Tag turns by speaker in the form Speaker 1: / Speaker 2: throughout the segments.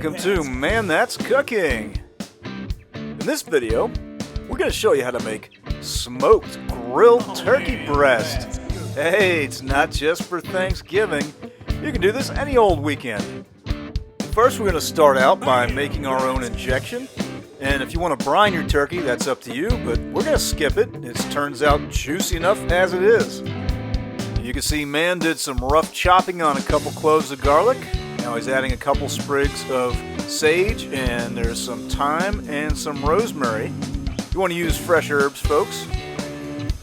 Speaker 1: Welcome to Man That's Cooking. In this video, we're going to show you how to make smoked grilled turkey breast. Hey, it's not just for Thanksgiving. You can do this any old weekend. First, we're going to start out by making our own injection. And if you want to brine your turkey, that's up to you, but we're going to skip it. It turns out juicy enough as it is. You can see Man did some rough chopping on a couple cloves of garlic. Now he's adding a couple sprigs of sage, and there's some thyme and some rosemary. You want to use fresh herbs, folks.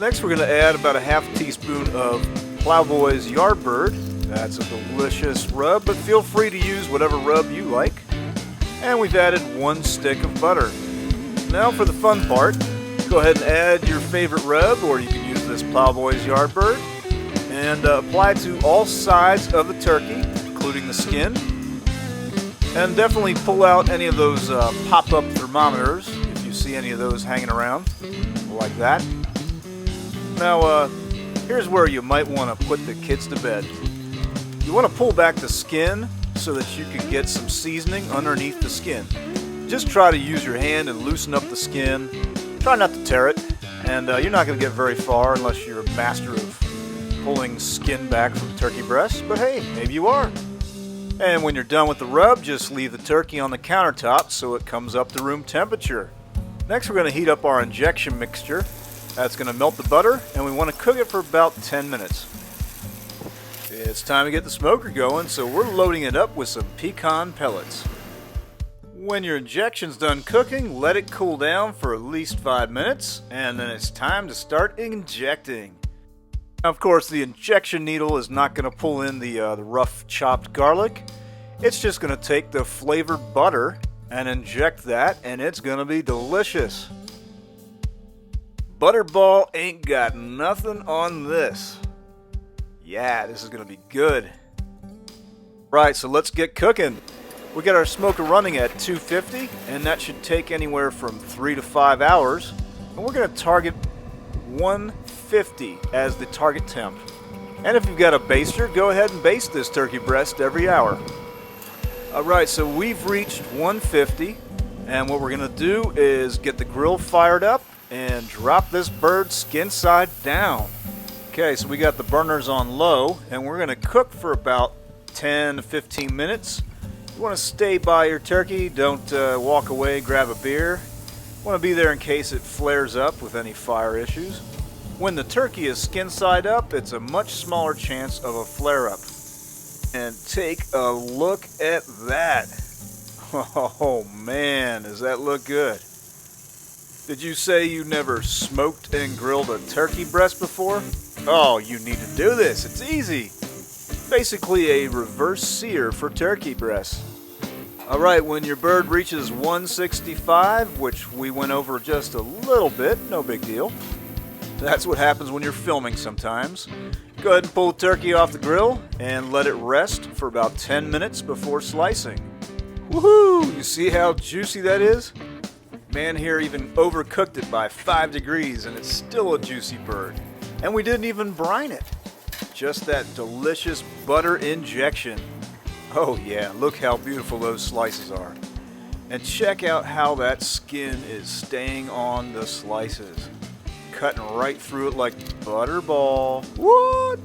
Speaker 1: Next, we're going to add about a half teaspoon of Plowboys Yardbird. That's a delicious rub, but feel free to use whatever rub you like. And we've added 1 stick of butter. Now for the fun part, go ahead and add your favorite rub, or you can use this Plowboys Yardbird, and apply it to all sides of the turkey, including the skin. And definitely pull out any of those pop-up thermometers if you see any of those hanging around, like that. Now, here's where you might want to put the kids to bed. You want to pull back the skin so that you can get some seasoning underneath the skin. Just try to use your hand and loosen up the skin. Try not to tear it, and you're not going to get very far unless you're a master of pulling skin back from turkey breasts, but hey, maybe you are. And when you're done with the rub, just leave the turkey on the countertop so it comes up to room temperature. Next, we're going to heat up our injection mixture. That's going to melt the butter, and we want to cook it for about 10 minutes. It's time to get the smoker going, so we're loading it up with some pecan pellets. When your injection's done cooking, let it cool down for at least 5 minutes, and then it's time to start injecting. Of course, the injection needle is not going to pull in the rough chopped garlic. It's just going to take the flavored butter and inject that, and it's going to be delicious. Butterball ain't got nothing on this. Yeah, this is going to be good. Right, so let's get cooking. We got our smoker running at 250, and that should take anywhere from 3 to 5 hours. And we're going to target 150 as the target temp. And if you've got a baster, go ahead and baste this turkey breast every hour. Alright, so we've reached 150, and what we're going to do is get the grill fired up and drop this bird skin side down. Okay, so we got the burners on low, and we're going to cook for about 10 to 15 minutes. You want to stay by your turkey, don't walk away, grab a beer. You want to be there in case it flares up with any fire issues. When the turkey is skin side up, it's a much smaller chance of a flare up. And take a look at that. Oh man, does that look good? Did you say you never smoked and grilled a turkey breast before? Oh, you need to do this. It's easy. Basically a reverse sear for turkey breasts. Alright, when your bird reaches 165, which we went over just a little bit, no big deal. That's what happens when you're filming sometimes. Go ahead and pull the turkey off the grill and let it rest for about 10 minutes before slicing. Woohoo! You see how juicy that is? Man here even overcooked it by 5 degrees, and it's still a juicy bird. And we didn't even brine it. Just that delicious butter injection. Oh yeah, look how beautiful those slices are. And check out how that skin is staying on the slices. Cutting right through it like butterball. What?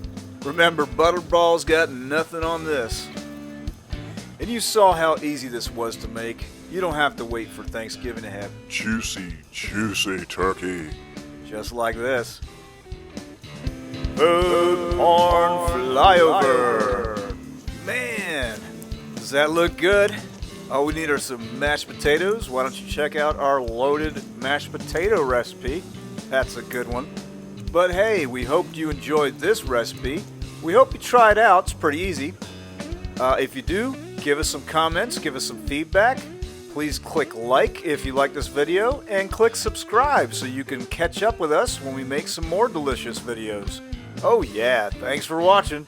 Speaker 1: Remember, butterball's got nothing on this. And you saw how easy this was to make. You don't have to wait for Thanksgiving to have
Speaker 2: juicy, juicy turkey.
Speaker 1: Just like this. Food porn flyover. Man, does that look good? All we need are some mashed potatoes. Why don't you check out our loaded mashed potato recipe? That's a good one. But hey, we hope you enjoyed this recipe. We hope you try it out. It's pretty easy. If you do, give us some comments, give us some feedback. Please click like if you like this video, and click subscribe so you can catch up with us when we make some more delicious videos. Oh yeah, thanks for watching.